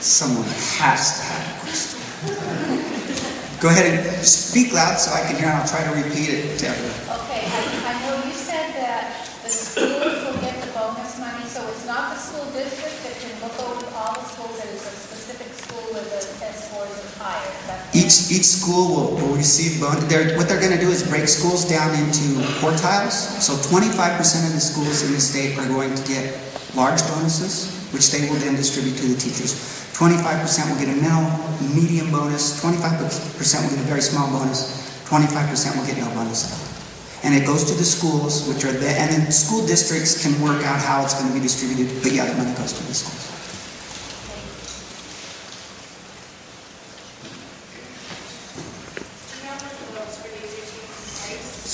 Someone has to have a question. Go ahead and speak loud so I can hear, and I'll try to repeat it to everyone. Okay, I know you said that the schools will get the bonus money, so it's not the school district that can look over all the schools, that it's a specific school where the test scores are higher. Each school will receive bonus. What they're going to do is break schools down into quartiles. So 25% of the schools in the state are going to get large bonuses, which they will then distribute to the teachers. 25% will get a medium bonus, 25% will get a very small bonus, 25% will get no bonus at all. And it goes to the schools, which are there, and then school districts can work out how it's going to be distributed, but yeah, the money goes to the schools.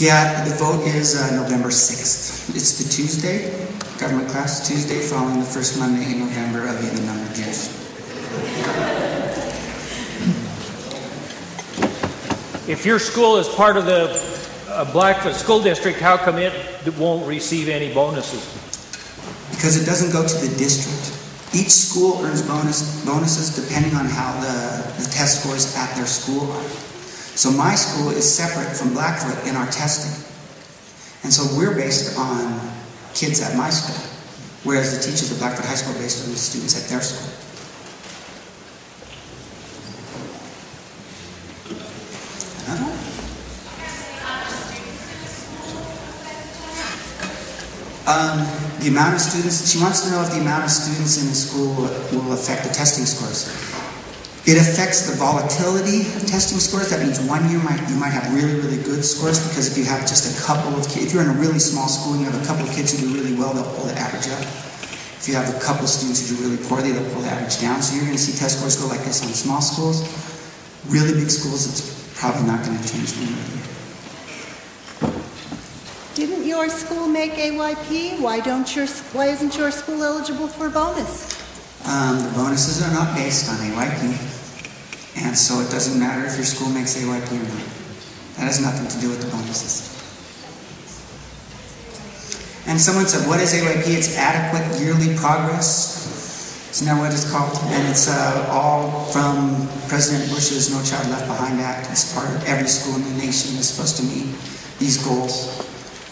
Yeah, the vote is November 6th. It's the Tuesday, government class Tuesday, following the first Monday in November of any number of years. If your school is part of the Blackfoot School District, how come it won't receive any bonuses? Because it doesn't go to the district. Each school earns bonuses depending on how the test scores at their school are. So my school is separate from Blackfoot in our testing. And so we're based on kids at my school, whereas the teachers at Blackfoot High School are based on the students at their school. The amount of students, she wants to know if the amount of students in the school will affect the testing scores. It affects the volatility of testing scores. That means one year you might have really, really good scores, because if you have just a couple of kids, if you're in a really small school and you have a couple of kids who do really well, they'll pull the average up. If you have a couple of students who do really poorly, they'll pull the average down. So you're going to see test scores go like this on small schools. Really big schools, it's probably not going to change one year. Didn't your school make AYP? Why isn't your school eligible for a bonus? The bonuses are not based on AYP, and so it doesn't matter if your school makes AYP or not. That has nothing to do with the bonuses. And someone said, what is AYP? It's adequate yearly progress. Isn't that what it's called? And it's all from President Bush's No Child Left Behind Act. It's part of every school in the nation is supposed to meet these goals.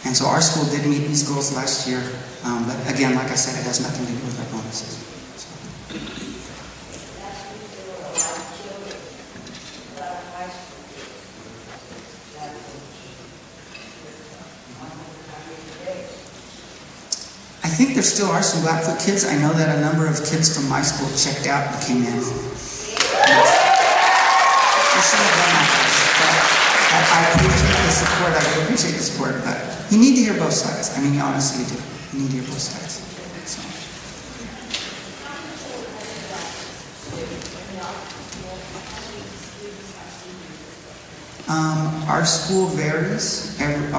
And so our school did meet these goals last year. But again, like I said, it has nothing to do with our bonuses. I think there still are some Blackfoot kids. I know that a number of kids from my school checked out and came in. I appreciate the support. I really appreciate the support, but you need to hear both sides. I mean, you honestly do. You need to hear both sides. So. Our school varies. It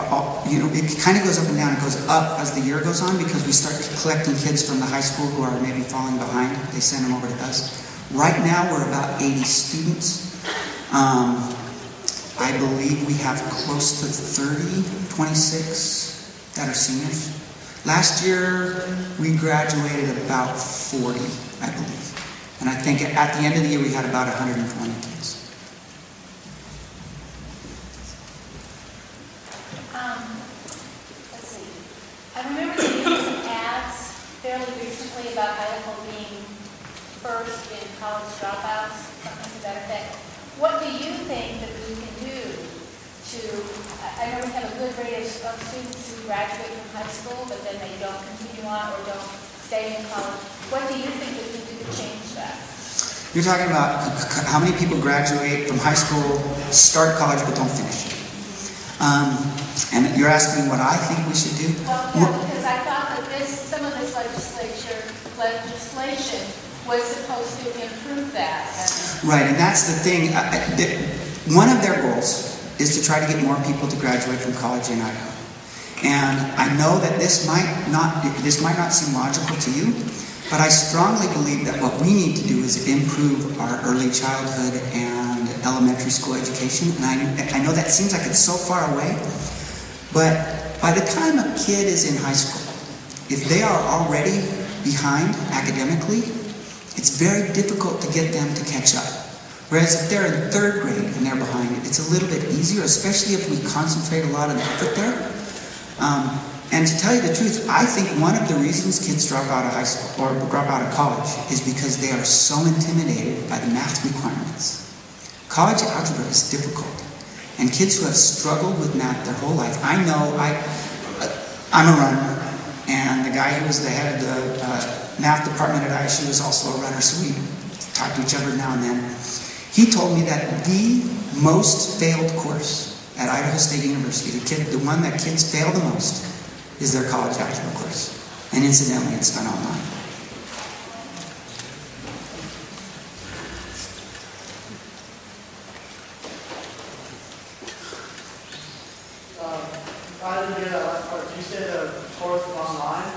kind of goes up and down. It goes up as the year goes on because we start collecting kids from the high school who are maybe falling behind. They send them over to us. Right now, we're about 80 students. I believe we have close to 26 that are seniors. Last year, we graduated about 40, I believe. And I think at the end of the year, we had about 120 kids. Let's see. I remember seeing some ads fairly recently about Idaho being first in college dropouts, something to that effect. What do you think that we can do to, I know we have a good rate of students who graduate from high school, but then they don't continue on or don't stay in college. What do you think that we can do to change that? You're talking about how many people graduate from high school, start college, but don't finish. And you're asking what I think we should do? Well, yeah, because I thought that some of this legislation was supposed to improve that. Right, and that's the thing. One of their goals is to try to get more people to graduate from college in Idaho. And I know that this might not seem logical to you, but I strongly believe that what we need to do is improve our early childhood and elementary school education. And I know that seems like it's so far away, but by the time a kid is in high school, if they are already behind academically, it's very difficult to get them to catch up. Whereas if they're in 3rd grade and they're behind, it's a little bit easier, especially if we concentrate a lot of effort there. And to tell you the truth, I think one of the reasons kids drop out of high school or drop out of college is because they are so intimidated by the math requirements. College algebra is difficult. And kids who have struggled with math their whole life, I know I'm a runner, and the guy who was the head of the math department at ISU was also a runner, so we talk to each other now and then. He told me that the most failed course at Idaho State University, the one that kids fail the most, is their college algebra course. And incidentally, it's done online. I didn't get that last part. Did you say the course was online?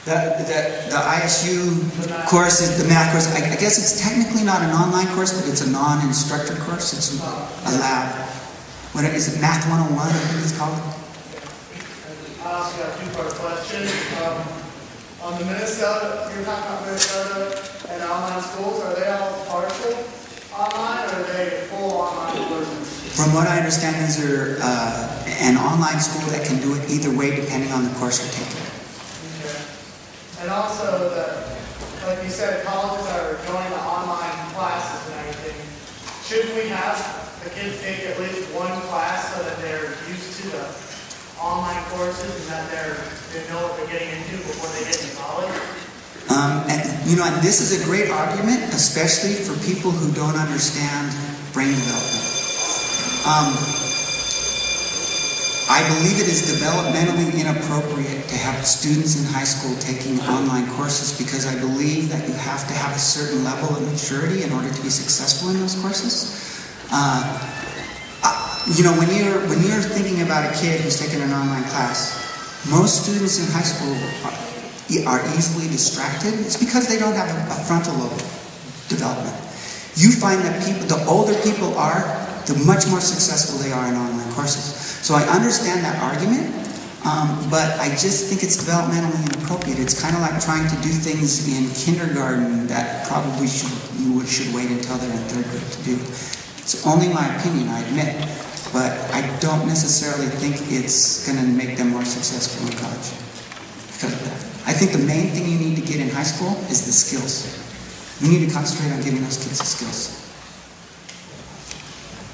The ISU course is the math course. I guess it's technically not an online course, but it's a non-instructor course. It's a lab. What is it? Math 101, I think it's called. I also got a two-part question. On the Minnesota, you're talking about Minnesota and online schools. Are they all partial online, or are they full online courses? From what I understand, these are an online school that can do it either way, depending on the course you're taking. Okay. And also, like you said, colleges are going to online classes and everything. Shouldn't we have the kids take at least one class so that they're used to the online courses and that they know what they're getting into before they get into college? And this is a great argument, especially for people who don't understand brain development. I believe it is developmentally inappropriate to have students in high school taking online courses because I believe that you have to have a certain level of maturity in order to be successful in those courses. When you're thinking about a kid who's taking an online class, most students in high school are easily distracted. It's because they don't have a frontal lobe development. You find that the older people are, the much more successful they are in online courses. So I understand that argument, but I just think it's developmentally inappropriate. It's kind of like trying to do things in kindergarten that probably you should wait until they're in 3rd grade to do. It's only my opinion, I admit, but I don't necessarily think it's going to make them more successful in college because of that. I think the main thing you need to get in high school is the skills. You need to concentrate on giving those kids the skills.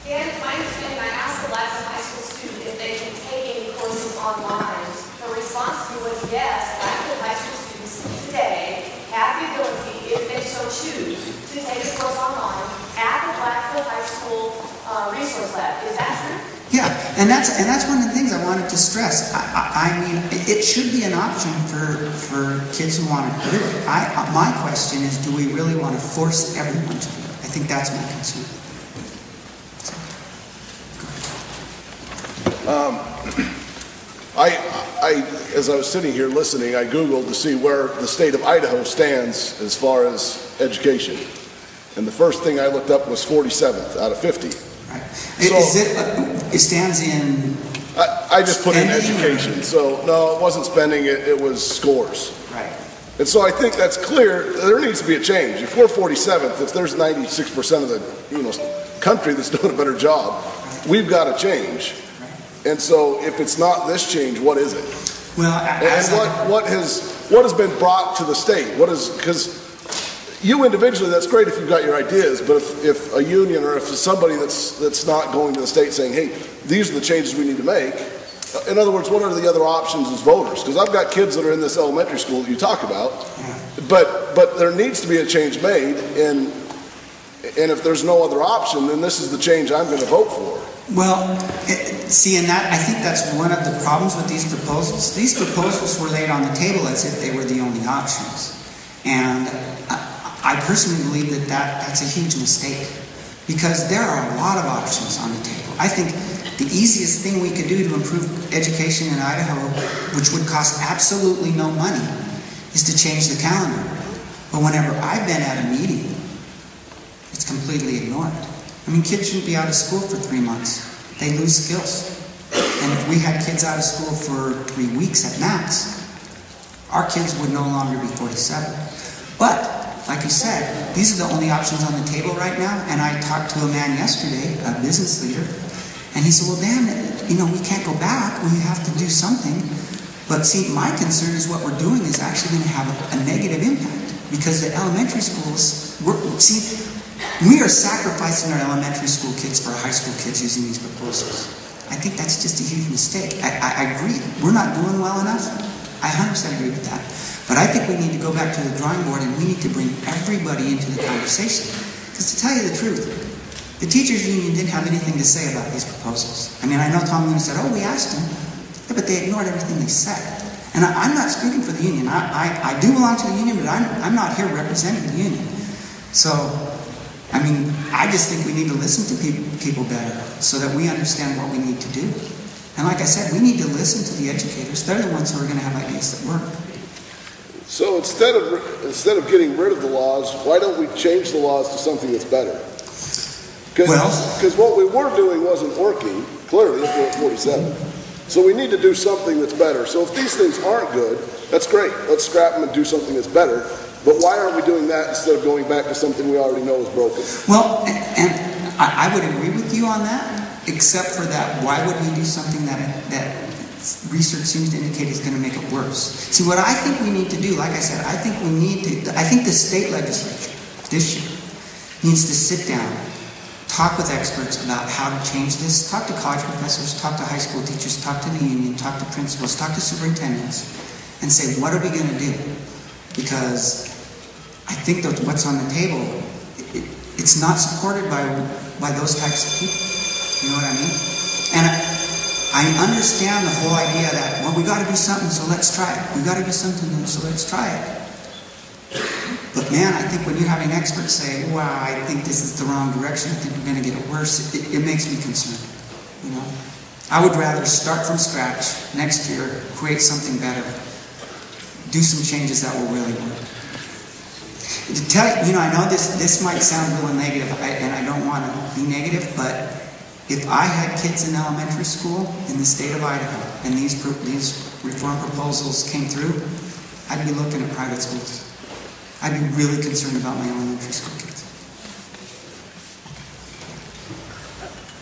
Dan, it's my understanding, I asked the last high school student if they can take any courses online. Her response to me was yes, Blackfoot high school students today have the ability, if they so choose, to take a course online at the Blackfoot High School Resource Lab. Is that true? Yeah, and that's one of the things I wanted to stress. I mean, it should be an option for kids who want to do it. My question is, do we really want to force everyone to do it? I think that's my concern. As I was sitting here listening, I Googled to see where the state of Idaho stands as far as education. And the first thing I looked up was 47th out of 50. Right. So, it stands in... I just put in education. So, no, it wasn't spending, it was scores. Right. And so I think that's clear. There needs to be a change. If we're 47th, if there's 96% of the country that's doing a better job, we've got to change. And so, if it's not this change, what is it? Well, what has been brought to the state? Because you individually, that's great if you've got your ideas, but if a union or if somebody that's not going to the state saying, hey, these are the changes we need to make. In other words, what are the other options as voters? Because I've got kids that are in this elementary school that you talk about, but there needs to be a change made, and if there's no other option, then this is the change I'm going to vote for. Well, I think that's one of the problems with these proposals. These proposals were laid on the table as if they were the only options. And I personally believe that's a huge mistake because there are a lot of options on the table. I think the easiest thing we could do to improve education in Idaho, which would cost absolutely no money, is to change the calendar. But whenever I've been at a meeting, it's completely ignored. I mean, kids shouldn't be out of school for 3 months. They lose skills. And if we had kids out of school for 3 weeks at max, our kids would no longer be 47. But, like you said, these are the only options on the table right now. And I talked to a man yesterday, a business leader, and he said, well, Dan, we can't go back. We have to do something. But see, my concern is what we're doing is actually going to have a negative impact, because the elementary schools, we are sacrificing our elementary school kids for our high school kids using these proposals. I think that's just a huge mistake. I agree. We're not doing well enough. I 100% agree with that. But I think we need to go back to the drawing board, and we need to bring everybody into the conversation. Because to tell you the truth, the teachers union didn't have anything to say about these proposals. I mean, I know Tom Luna said, oh, we asked them. Yeah, but they ignored everything they said. And I'm not speaking for the union. I do belong to the union, but I'm not here representing the union. So, I mean, I just think we need to listen to people better so that we understand what we need to do. And like I said, we need to listen to the educators. They're the ones who are going to have ideas that work. So instead of getting rid of the laws, why don't we change the laws to something that's better? Because what we were doing wasn't working, clearly, if we're at 47. So we need to do something that's better. So if these things aren't good, that's great. Let's scrap them and do something that's better. But why aren't we doing that instead of going back to something we already know is broken? Well, and I would agree with you on that, except for that, why would we do something that research seems to indicate is going to make it worse? See, what I think we need to do, like I said, I think the state legislature this year needs to sit down, talk with experts about how to change this, talk to college professors, talk to high school teachers, talk to the union, talk to principals, talk to superintendents, and say, what are we going to do? Because I think that what's on the table, it's not supported by those types of people. You know what I mean? And I understand the whole idea that, well, we got to do something, so let's try it. We got to do something, so let's try it. But man, I think when you're having experts say, wow, I think this is the wrong direction, I think we're going to get it worse, it makes me concerned. You know, I would rather start from scratch next year, create something better, do some changes that will really work. To tell you, I know this might sound really negative, and I don't want to be negative, but if I had kids in elementary school in the state of Idaho, and these reform proposals came through, I'd be looking at private schools. I'd be really concerned about my elementary school kids.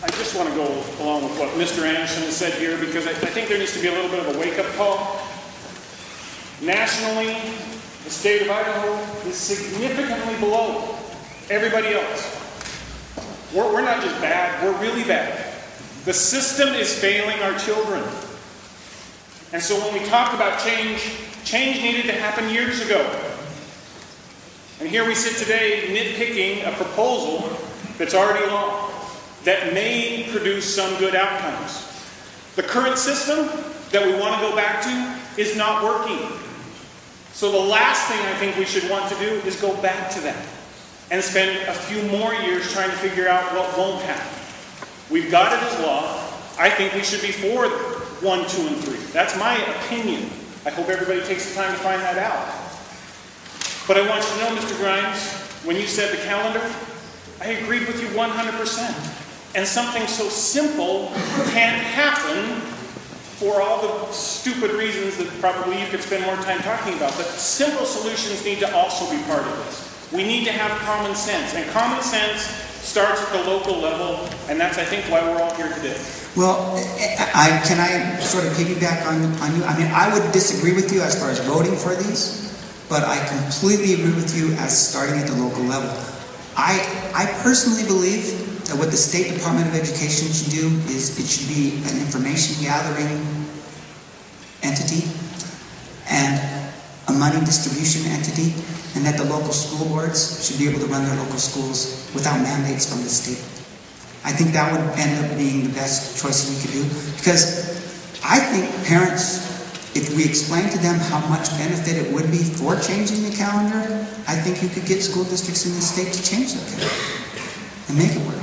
I just want to go along with what Mr. Anderson has said here, because I think there needs to be a little bit of a wake-up call. Nationally, the state of Idaho is significantly below everybody else. We're not just bad, we're really bad. The system is failing our children. And so when we talk about change needed to happen years ago. And here we sit today nitpicking a proposal that's already law, that may produce some good outcomes. The current system that we want to go back to is not working. So the last thing I think we should want to do is go back to that and spend a few more years trying to figure out what won't happen. We've got it as law. I think we should be for 1, 2, and 3. That's my opinion. I hope everybody takes the time to find that out. But I want you to know, Mr. Grimes, when you said the calendar, I agreed with you 100%. And something so simple can't happen for all the stupid reasons that probably you could spend more time talking about. But simple solutions need to also be part of this. We need to have common sense. And common sense starts at the local level, and that's, I think, why we're all here today. Well, can I sort of piggyback on you? I mean, I would disagree with you as far as voting for these, but I completely agree with you as starting at the local level. I personally believe that what the State Department of Education should do is it should be an information gathering entity and a money distribution entity, and that the local school boards should be able to run their local schools without mandates from the state. I think that would end up being the best choice we could do, because I think parents, if we explain to them how much benefit it would be for changing the calendar, I think you could get school districts in the state to change their calendar and make it work.